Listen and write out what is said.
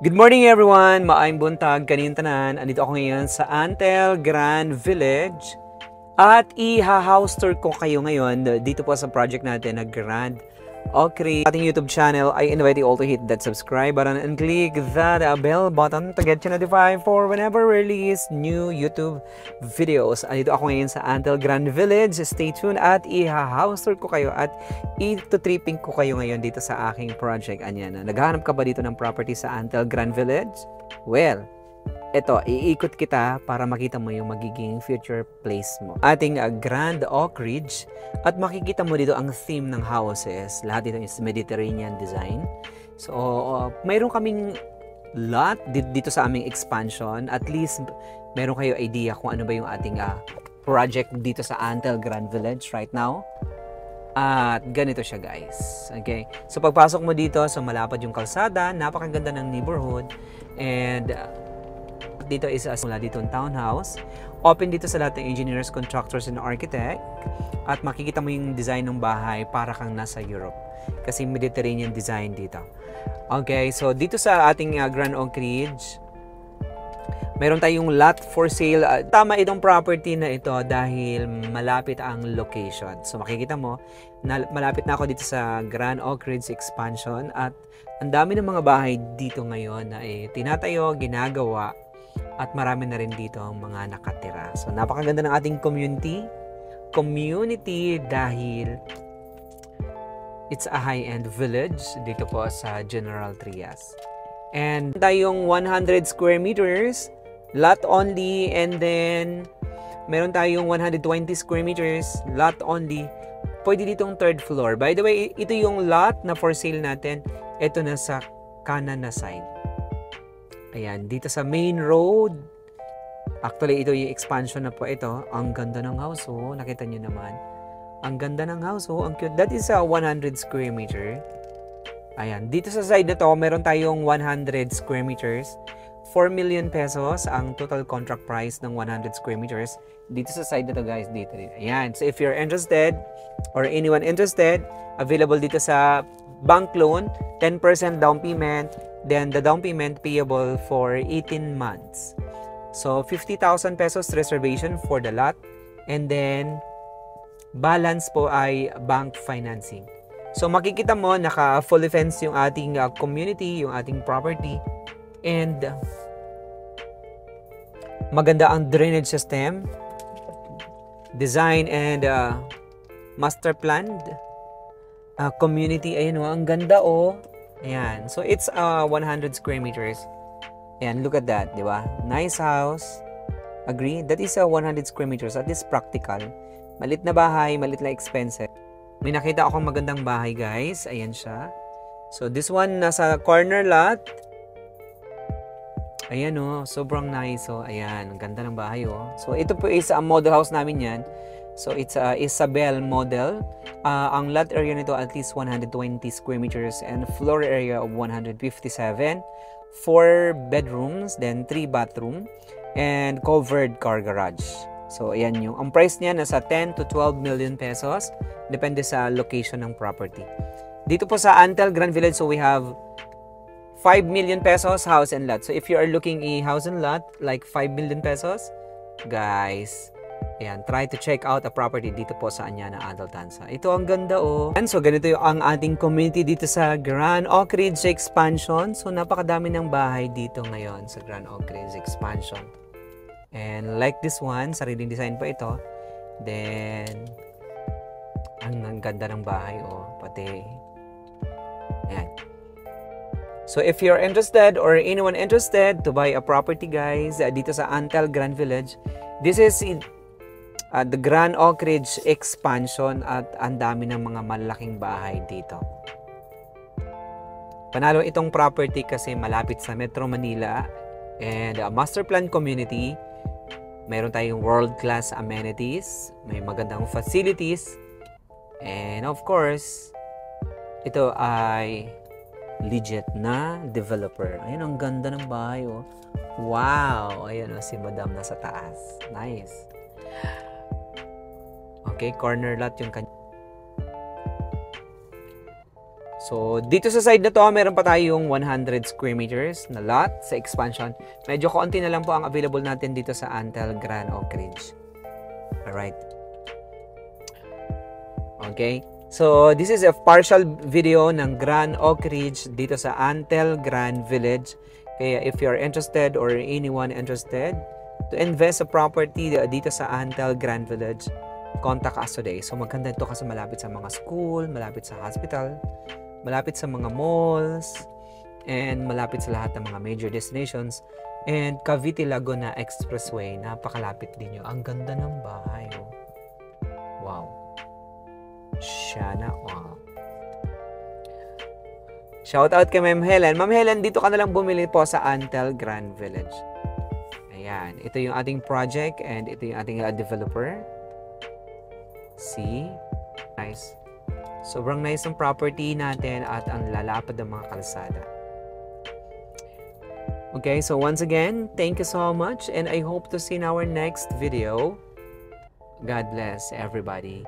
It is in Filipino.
Good morning everyone! Maayong buntag kanin tanan. Andito ako ngayon sa Antel Grand Village at i-house tour ko kayo ngayon dito po sa project natin na Grand Oak Ridge. Ating YouTube channel, I invite you all to hit that subscribe button and click that bell button to get you notified for whenever we release new YouTube videos. Andito ako ngayon sa Antel Grand Village. Stay tuned at i-house tour ko kayo at ito-tripping ko kayo ngayon dito sa aking project. Anyan, naghahanap ka ba dito ng property sa Antel Grand Village? Well, ito, iikot kita para makita mo yung magiging future place mo. Ating Grand Oak Ridge at makikita mo dito ang theme ng houses. Lahat dito is Mediterranean design. So, mayroon kaming lot dito sa aming expansion. At least, meron kayo idea kung ano ba yung ating project dito sa Antel Grand Village right now. At ganito siya guys. Okay? So, pagpasok mo dito, so malapad yung kalsada, napakaganda ng neighborhood. And dito is mula dito ang townhouse. Open dito sa lahat ng engineers, contractors, and architect. At makikita mo yung design ng bahay para kang nasa Europe. Kasi Mediterranean design dito. Okay, so dito sa ating Grand Oak Ridge, meron tayong lot for sale. Tama itong property na ito dahil malapit ang location. So makikita mo, malapit na ako dito sa Grand Oak Ridge expansion. At ang dami ng mga bahay dito ngayon na tinatayo, ginagawa. At marami na rin dito ang mga nakatira. So, napakaganda ng ating community. Community dahil it's a high-end village dito po sa General Trias. And tayong 100 square meters, lot only. And then, meron tayong 120 square meters, lot only. Pwede ditong third floor. By the way, ito yung lot na for sale natin. Ito na sa kanan na side. Ayan, dito sa main road. Actually, ito yung expansion na po ito. Ang ganda ng house, oh. Nakita nyo naman. Ang ganda ng house, oh. Ang cute. That is a 100 square meter. Ayan, dito sa side na to, meron tayong 100 square meters. 4 million pesos ang total contract price ng 100 square meters. Dito sa side na to, guys. Dito. Ayan. So, if you're interested or anyone interested, available dito sa bank loan, 10% down payment. Then, the down payment payable for 18 months. So, 50,000 pesos reservation for the lot. And then, balance po ay bank financing. So, makikita mo, naka-fully fenced yung ating community, yung ating property. And, maganda ang drainage system. Design and master planned. Community, ayun o, ang ganda o. Ayan. So, it's 100 square meters. Ayan, look at that, di ba? Nice house. Agree? That is 100 square meters. At least practical. Malit na bahay, malit na expensive. May nakita akong magandang bahay, guys. Ayan siya. So, this one, nasa corner lot. Ayan o, sobrang nice o. Ayan, ang ganda ng bahay o. So, ito po is ang model house namin yan. So, it's a Isabel model. Ang lot area nito at least 120 square meters and floor area of 157. 4 bedrooms, then 3 bathroom, and covered car garage. So, ayan yung. Ang price niya nasa 10 to 12 million pesos. Depende sa location ng property. Dito po sa Antel Grand Village, so we have 5 million pesos house and lot. So, if you are looking a house and lot, like 5 million pesos, guys, ayan, try to check out a property dito po sa Anyana Adaltanza. Ito ang ganda oh. And so ganito yung ang ating community dito sa Grand Oak Ridge Expansion. So napakadami ng bahay dito ngayon sa Grand Oak Ridge Expansion. And like this one, sariling design pa ito. Then ang ganda ng bahay oh, pati. Ayan. So if you're interested or anyone interested to buy a property guys dito sa Antel Grand Village, this is the Grand Oak Ridge expansion at ang dami ng mga malaking bahay dito. Panalo itong property kasi malapit sa Metro Manila and master plan community. Meron tayong world-class amenities, may magandang facilities, and of course, ito ay legit na developer. Ayun, ang ganda ng bahay oh. Wow! Ayun oh, si Madam nasa taas. Nice. Okay, corner lot yung kanya. So, dito sa side na to, meron pa tayong 100 square meters na lot sa expansion. Medyo konti na lang po ang available natin dito sa Antel Grand Oak Ridge. Alright. Okay. So, this is a partial video ng Grand Oak Ridge dito sa Antel Grand Village. Kaya if you're interested or anyone interested to invest sa property dito sa Antel Grand Village, contact us today. So, maganda ito kasi malapit sa mga school, malapit sa hospital, malapit sa mga malls, and malapit sa lahat ng mga major destinations. And Cavite Laguna Expressway, napakalapit din yun. Ang ganda ng bahay. Oh. Wow. Sana all. Shout out kay Ma'am Helen. Ma'am Helen, dito ka na lang bumili po sa Antel Grand Village. Ayan. Ito yung ating project and ito yung ating developer. See? Nice. Sobrang nice ng property natin at ang lalapad ng mga kalsada. Okay, so once again, thank you so much and I hope to see in our next video. God bless everybody.